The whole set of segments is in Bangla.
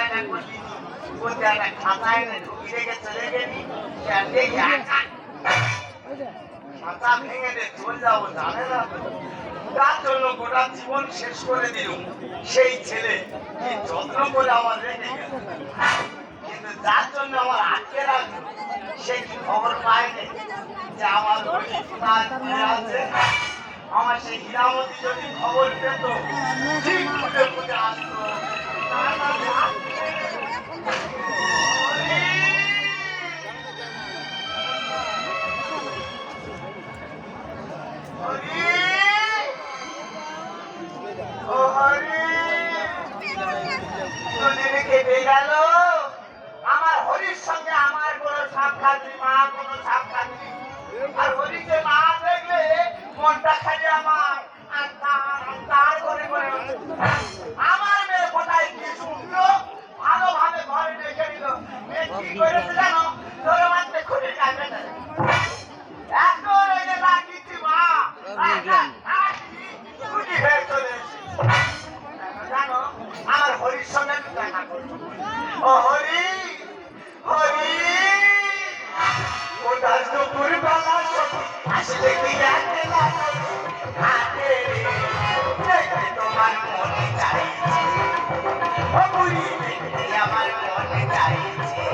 কায়দা করলি বলতে একটা খাতায় ঢুকি রেখে চলে গেলি খাতা ভেঙে দিয়ে চলে যাবো জানে না তার জন্য গোটা জীবন শেষ করে দিল সেই ছেলে কি যত্ন করে আমার রেখে গেল কিন্তু যার জন্য আমার আটকে রাখলো সে কি খবর পায়নি যে আমার আছে আমার সেই হীরামতি যদি খবর পেত ঠিক খুঁজে খুঁজে আসতো গেল আমার হরির সঙ্গে আমার কোনো সাক্ষাৎ মা কোনো সাক্ষাৎ আর হরিকে মা দেখলে মনটা খালি আমার তার করে করে আমার মেয়ে কোথায় কি শুনলো ভালোভাবে ঘরে রেখে দিল কি করেছে জানো তোর মাঝে খুঁজে যাবে না এখন ওই যে ডাকিছি মা ছুটি হয়ে চলে জানো আমার হরির সঙ্গে দেখা করবো ও হরি হরি ওটা তো পরিবালা আসলে কি জানতে না হাতে দেখতে তোমার মনে চাইছে ও হরি দেখতে আমার মনে চাইছে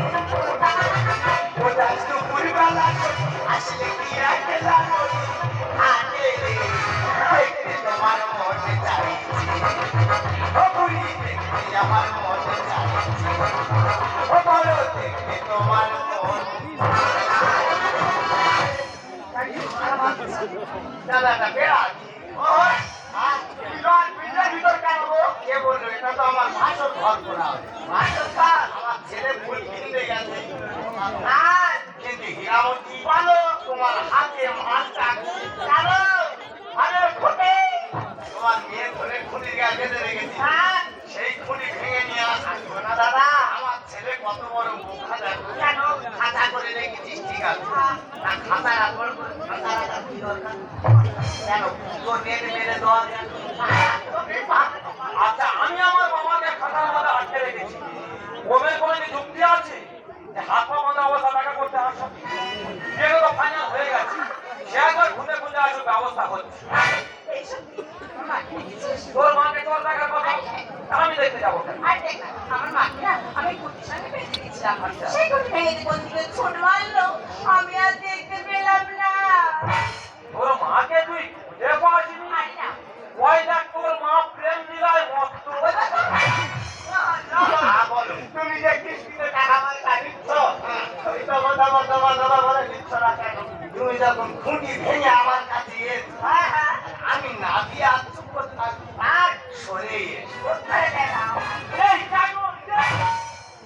ওটা তো পরিবালা আসলে কি জানতে না হাতে দেখতে তোমার মনে চাইছে ও হরি দেখতে আমার মনে চাইছে ও বলো দেখতে তোমার দাদা বেড়া ভিতর কেন কে বললো এটা তো আমার ভাষণ ঘর করা আমার ছেলে ভুল কিনতে গেছে কিন্তু হীরামতি বলো তোমার হাতে মাছটা কেন আরে ঘটে তোমার মেয়ে ধরে খুঁড়ির গায়ে বেঁধে রেখেছি সেই খুঁড়ি ভেঙে নিয়ে আসবো না দাদা আমার ছেলে কত বড় বোকা দেখো কেন খাতা করে রেখেছিস ঠিক আছে না খাতা রাখবো খাতা রাখার কি দরকার কেন তোর মেয়েকে মেরে দেওয়া আচ্ছা আমি আমার বাবাকে খাতার মধ্যে আটকে রেখেছি ওদের কোনো কি যুক্তি আছে হাত পা বাঁধা অবস্থা দেখা করতে আসো যেগুলো তো ফাইনাল হয়ে গেছে সে একবার ঘুরে ঘুরে আসো ব্যবস্থা হচ্ছে তোর মাকে তোর দেখার কথা আমি দেখতে যাবো আমার মাকে না আমি কুটির সঙ্গে বেঁধে দিয়েছিলাম সেই কুটি ভেঙে দিয়ে ছোট মারলো আমি আর দেখতে পেলাম না তোর মাকে তুই খুঁজে পাসনি ওই দেখ তোর মা প্রেম দিলায় মস্ত তুমি যে কিস্তিতে টাকা পয়সা দিচ্ছ তুমি যখন খুঁটি ভেঙে আমার কাছে আমি না দিয়ে আর চুপ করতে আর সরে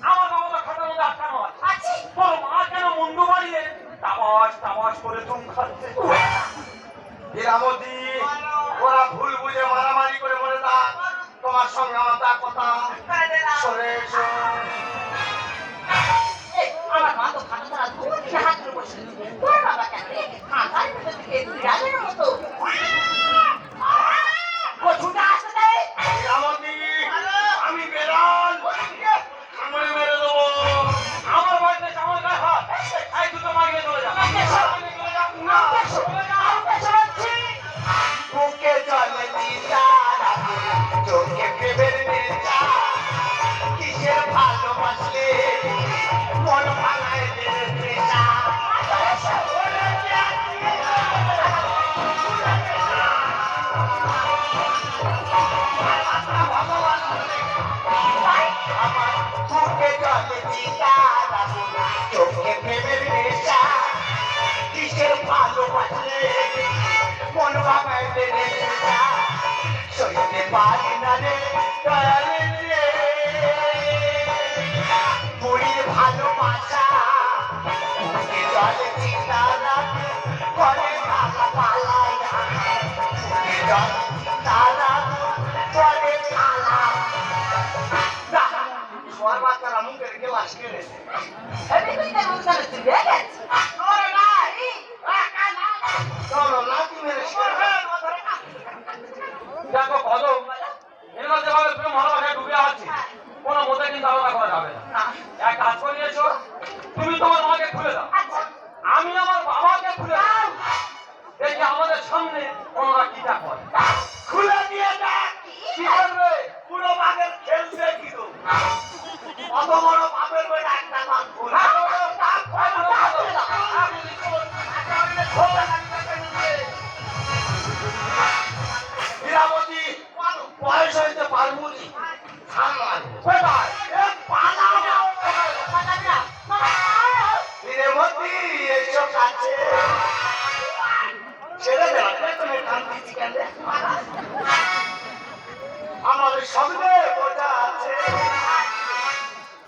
আমার বাবা তো খাতার মধ্যে আটকানো আছে তোর মা কেন মুন্ডু বাড়িয়ে তাবাস তাবাস করে চুম খাচ্ছে হীরামতি ওরা ভুল বুঝে মারামারি করে মরে থাক তোমার সঙ্গে আমার তা কথা সরে এসো আমার মা তো খাতা তারা ধরে দিয়ে হাত ধরে বসে তোর বাবা কেন রে খাতার ভিতর থেকে বিড়ালের মতো ও ছুটে আসতে দে হীরামতি আমি বেরান আমি মেরে দেবো আমার বাড়িতে আমার গায়ে হাত এই দুটো মাগিয়ে চলে যা বুকে চলে দিদারা চোখে প্রেমের নেশা কিসের ভালোবাসলে মন ভাঙায় দেবে নেশা আমার বুকে চলে দিদারা চোখে প্রেমের নেশা কিসের ভালোবাসলে মন ভাঙায় দেবে নেশা সইতে পারি না রে দয়ালে রে বুড়ির ভালোবাসা বুকে জলে চিতারা করে ভালা পালাই বুকে জলে চিতারা করে ভালা সোয়ার বাচ্চারা মুখের গ্লাস কেড়েছে আমি তুই কেন উঠালে তুই দেখেছ চলো লাঠি মেরে দেখো কদম এর মধ্যে ভাবে প্রেম ভালোবাসায় ডুবে আছে কোনো মতে কিন্তু আলাদা করা তুমি তোমার মাকে খুলে দাও, আচ্ছা আমি আমার বাবাকে খুলে দাও। দেখি আমাদের সামনে ওনারা কিটা করে। খুলে দিয়ে দেখ কি করবে? পুরো বাঘের খেলছে কিন্তু অত বড় বাপের বেটা একটা বাঘ খুলে হীরামতি বয়স হইতে পারবুনি সামলান কোথায় এ পালাও হীরামতি এসব কাছে ছেড়ে দেওয়া তুমি কান দিচ্ছি কেন রে? আমাদের সঙ্গে বোঝা আছে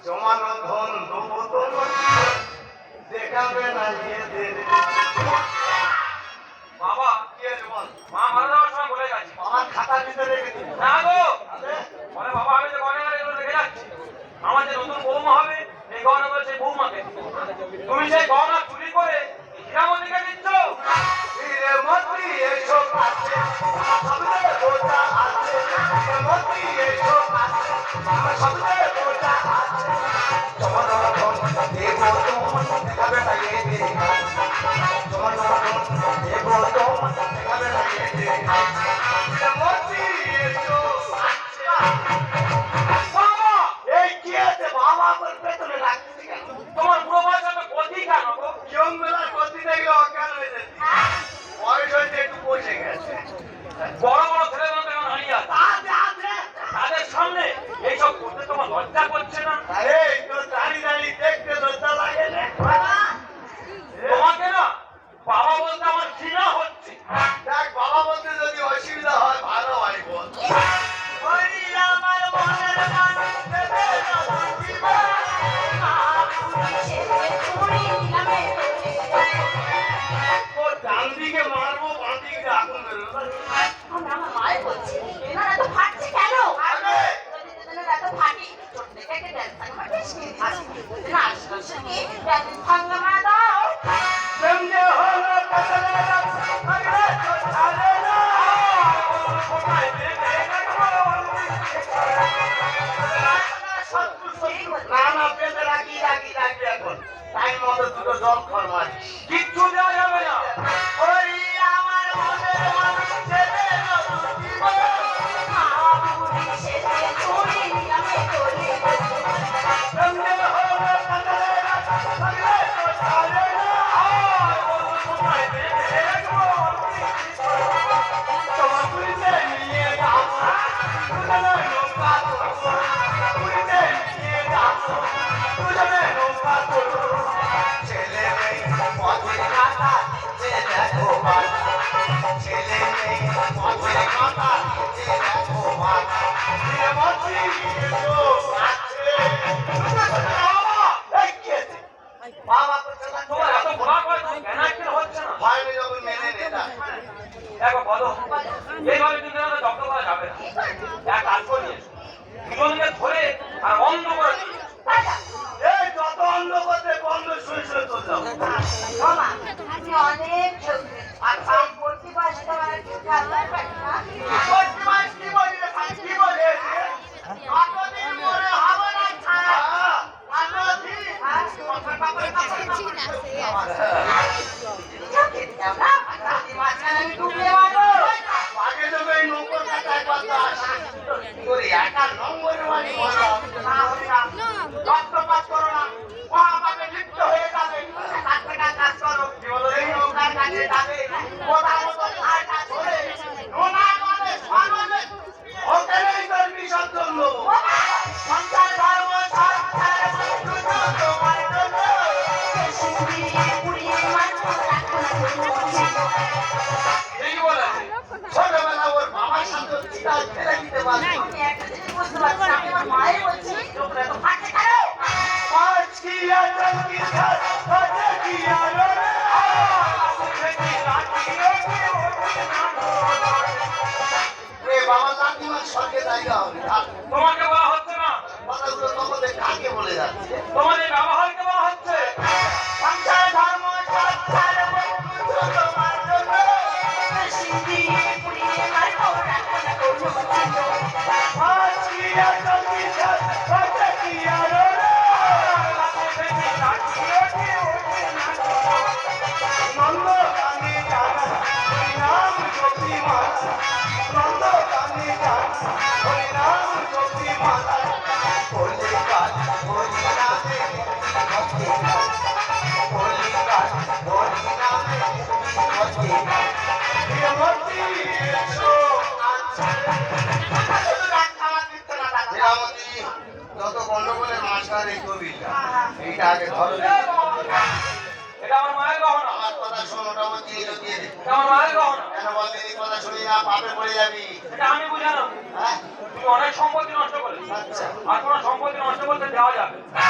জমানো ধন দেবো তোমার দেখাবে না এদের বাবা, কি আছে বল মা মারা যাওয়ার সময় বলে গেছে। আমার খাতার ভিতরে রেখে দিন না গো, বলে বাবা আমি যে গয়না এগুলো রেখে যাচ্ছি, আমার যে নতুন বৌমা হবে এই গয়নাগুলো সেই বৌমাকে দিতে। তুমি সেই গয়না চুরি করে হীরামতিকে দিচ্ছ। হীরামতি এসব আছে সঙ্গে বোঝা আছে হীরামতি এসব আছে আমার সঙ্গে বোঝা আছে জমানো ধন দেবো তোমার দেখাবে না এদের জমানো ধন দেবো তোমার দেখাবে না এদের হীরামতি এসব আছে বাবা, এই কি আছে বাবা আমার পেছনে লাগছে কেন তোমার বুড়ো বয়স একটা গতি কেন গো? ইয়ং বেলার গতি দেখলে অজ্ঞান হয়ে যাচ্ছে বয়স হয়েছে একটু বসে গেছে বড় বড় ছেলেগুলো তো এখন হারিয়ে আছে, আছে আছে তাদের সামনে এইসব করতে তোমার লজ্জা করছে না? আরে তো দাঁড়িয়ে দাঁড়িয়ে দেখতে লজ্জা লাগে না তোমাকে না বাবা বলতে আমার ঘৃণা হচ্ছে। দেখ বাবা বলতে যদি অসুবিধা হয় ভালো হয় বল হরি আমার মনের মানুষ দেবে না জীবন ও ডান দিকে মারবো বাঁ দিকে আগুন বেরোলো আমার মায়ের বলছি এনারা তো ফাটছে কেন আরে যদি এনারা এত ফাটি ছোট থেকে একটা ড্যান্স ফাটে না আসলে কি ড্যান্স ভাঙা মা দাও समझे हो ना पतले ना अगले तो छाले ना কোথায় দেখে না না পেতে রাখি এখন টাইম মতো দুটো জল খর মারিস কিচ্ছু দেওয়া যাবে না। ওই আমার মনের মানুষ ছেলে না জীবন समझे हो ना पतले ना अगले तो छाले ना কোথায় দেখে তোমার পুরিতে নিয়ে যাবো দুজনে নৌকা করবো পুরিতে নিয়ে যাবো দুজনে নৌকা করবো ছেলে মেয়ে পথের কাটা যে দেখো বাবা ছেলে মেয়ে পথের কাটা যে দেখো বাবা হীরামতি এসো আছে বাবা এই কি আছে বাবা তো চালাচ্ছে তোমার এত ঘোরা করে জ্ঞান একদিন হচ্ছে না। ভয় যখন মেনে নেতা দেখো বলো, এইভাবে কিন্তু আমাদের দগ্ধ করা যাবে না। এক কাজ করিয়ে দুজনকে ধরে আর অন্ধ করে দিই। এই যত অন্ধ করতে বন্ধ শুয়ে শুয়ে তো যাও মামা তুমি অনেক চোখে আর সেই ভর্তি বয়সে তোমার একটু খেলবার পারি না কি বলি রে ভাই, কি বলে কতদিন পরে হবে না ছাড়া কতদিন কথা বাপরে চোখে দাও না পাতি মাঝখানে আমি ডুবিয়ে মারবো আগে যবে এই নৌকোর কাছে একবার তো আসি তোর একা নম্বরে বাড়ি বলো না হবে না রক্তপাত করো না ও আমাকে লিপ্ত হয়ে যাবে কাজ থেকে কাজ করো কি বলো এই নৌকার কাছে যাবে কোথাও মতো আর কাজ করে নোনা মানে সমানে হোটেলেই তোর বিসর্জন দেবো সংসার ধর্ম সব ছেড়ে দুটো তোমার জন্য পুড়িয়ে মারবো রাখো না ঠিকই বলেছে। ছোটবেলা ওর বাবার সাথে চিতা ফেলে দিতে পারবে আমি একটা জিনিস বুঝতে পারছি না, আমি আমার মায়ের বলছি লোকরা তো ফাটছে কেন आज की आदम की घर बजे की आदम रे बाबा लाठी मार स्वर्गे जाएगा হবে তোমাকে বলা হচ্ছে না, কথাগুলো তোমাদের কাকে বলে যাচ্ছে তোমাদের ব্যবহারকে বলা হচ্ছে। সংসার ধর্ম সব ছেড়ে বন্ধু তোমার জন্য সিন্ধি পুড়িয়ে মারবো রাখো না কোনো চিহ্ন आज की आदम की घर बजे की आदम যত গন্ডগোলের মাস্টার এই কবিতা এইটা আগে ধরো। এটা আমার মায়ের গহনা। আমার কথা শোন, ওটা আমার দিয়ে দিয়ে দে। এটা আমার মায়ের গহনা। কেন বল দিদি, কথা শুনি না, পাপে পড়ে যাবি। এটা আমি বুঝালাম। হ্যাঁ তুমি অনেক সম্পত্তি নষ্ট করেছো। আচ্ছা, আর কোনো সম্পত্তি নষ্ট করতে দেওয়া যাবে না।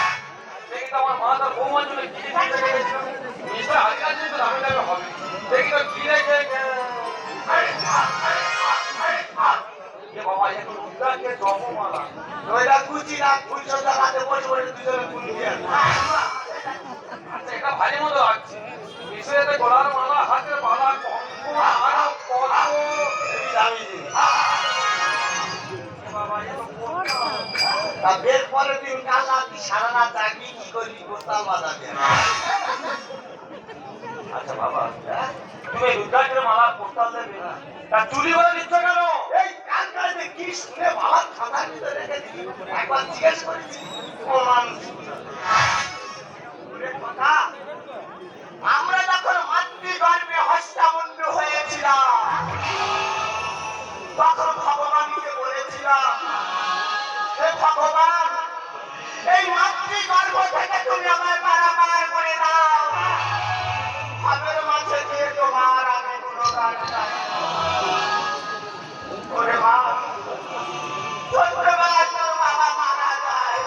দেখি তো আমার মা তার বৌমার জন্য কি রেখেছিল। নিশ্চয় আগেকার জিনিস তো দামি দামি হবে। দেখি তো কি রেখে বাবা এখন উদ্ধারকে জপমালা। ওইটা কুচি না, কুচো দেখাতে বসে বসে দুজনে কুলি দিয়ে আচ্ছা, এটা ভারী মতো লাগছে। নিশ্চয়ই গলার মালা, হাতের বালা, কঙ্কন, আরো কত এই দামি জিনিস। বাবা এ তো কোনটা? তা বের পরের দিন কাল রাত্রি সারা রাত জাগবি, কি করবি, কোথাও বাজাবে। আচ্ছা বাবা, তুমি রুদ্রাক্ষের মালা কোথাও দেবে না, তা চুরি করে নিচ্ছ কেন? এই কান কানে কি শুনে বাবার খাতার ভিতরে রেখে দিবি, একবার জিজ্ঞেস করেছি প্রমাণ কথা। আমরা যখন মাতৃগর্ভে হস্তাবন্ধ হয়েছিলাম তখন ভগবানকে বলেছিলাম, হে ভগবান, এই মাতৃগর্ভ থেকে তুমি আমায় পারাপার করে দাও। হাতের মাঝে দিয়ে তোমার আমি গুণগান গাই। ওরে মা, ছোটবেলায় তোর বাবা মারা যায়।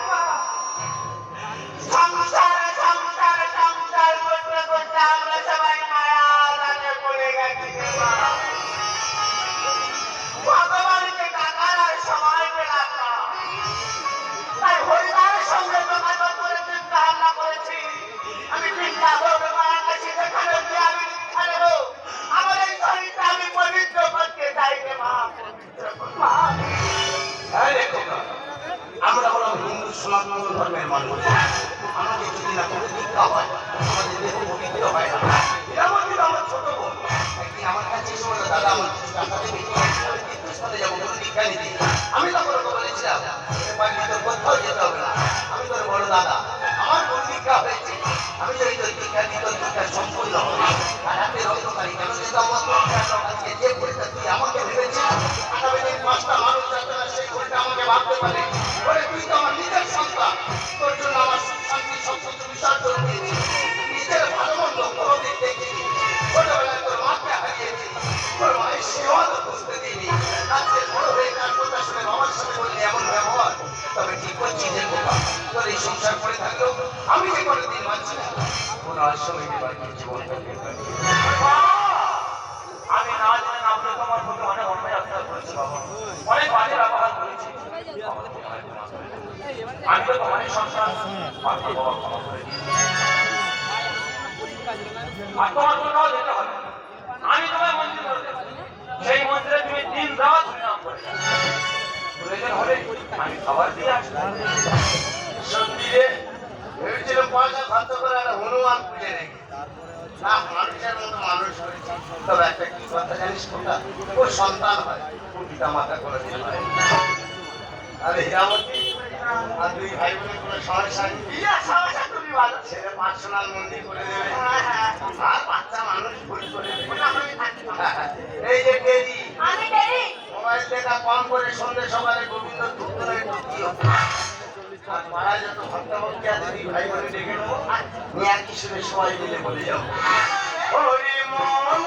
সংসার সংসার সংসার করতে করতে আমরা সবাই মায়া জালে পড়ে গেছি। ভগবানকে ডাকার আর সময় পেলাম না, তাই হরিদারের সঙ্গে যোগাযোগ করে চিন্তা ভাবনা করেছি আমি চিন্তা করবো মারা গেছি, যেখানে গিয়ে আমি দীক্ষা নেব। আমার এই শরীরটা আমি পবিত্র করতে চাই রে মা, পবিত্র করতে। হ্যাঁ দেখো, আমরা হলাম হিন্দু সনাতন ধর্মের মানুষ। আমাদের যদি না কোনো দীক্ষা হয়, আমাদের দেহ পবিত্র হয় না। এরা বলছিল আমার ছোট বোন একদিন আমার কাছে এসে বলল, দাদা আমার কিছু টাকা দেবে, আমি তীর্থস্থানে যাবো কোনো দীক্ষা নিতে। আমি তখন ওকে বলেছিলাম, বাড়ি তোর কোথাও যেতে হবে না, আমি তোর বড় দাদা, আমার কোন দীক্ষা হয়েছে, আমি যদি তোর দীক্ষা দিই তোর দীক্ষা সম্পূর্ণ হবে। আর হাতে রক্তকারী কেন যেত আমার আজকে যে পরীক্ষা তুই আমাকে ভেবেছিস, আগামী দিন 5টা মানুষ যাতে না সেই পরীক্ষা আমাকে ভাবতে পারে। বলে তুই তো আমার নিজের সন্তান, তোর জন্য আমার সুখ শান্তি সব কিছু বিসর্জন দিয়েছি। নিজের ভালো মন্দ কোনোদিন দেখিনি, ছোটবেলায় তোর মাকে হারিয়েছি, তোর মায়ের সেবা তো বুঝতে দিইনি। আজকে বড় হয়ে তার কথা শুনে বাবার সাথে বললি এমন ব্যবহার, তবে ঠিক করছি যে বোকা, তোর এই সংসার করে থাকলেও আমি যে কোনোদিন মানছি না কোনো অসময়ে বাকি জীবনটাকে আমি না জেনে না বলে তোমার প্রতি অনেক অন্যায় অত্যাচার করেছি বাবা, অনেক বাজে ব্যবহার করেছি। আমি তো তোমারই সন্তান, আর বাবা ক্ষমা করে দিই। আর তোমার কোথাও যেতে হবে না। আমি তোমায় মন্দির করে দেবো, সেই মন্দিরে তুমি দিন রাত হরিনাম করে যাবে। প্রয়োজন হলে আমি খাবার দিয়ে আসবো। সত্যি রে, ভেবেছিলাম পয়সা খরচ করে একটা হনুমান পুজো রেখে না, মানুষের মতো মানুষ হয়েছে। তবে একটা কি কথা জানিস কোথা, ওর সন্তান হয়, ওর পিতা মাতা করে দিতে পারে। আরে হীরামতি আর দুই ভাই বোনের কোনো সমস্যা নেই। বিয়ের সমস্যা তুমি ভালো, ছেলে পার্সোনাল মন্দির করে দেবে, আর বাচ্চা মানুষ ভুল করে দেবে। এই যে টেরি, আমি দেরি মোবাইল দেখা কম করে সন্ধ্যে সকালে গোবিন্দ ধূপ ধরে দিও। আর পাড়ায় যত ভক্তা ভক্তি আছে দুই ভাই বোনে ডেকে নেবো, মিয়া কিশোরের সবাই মিলে বলে যাবো, হরি মন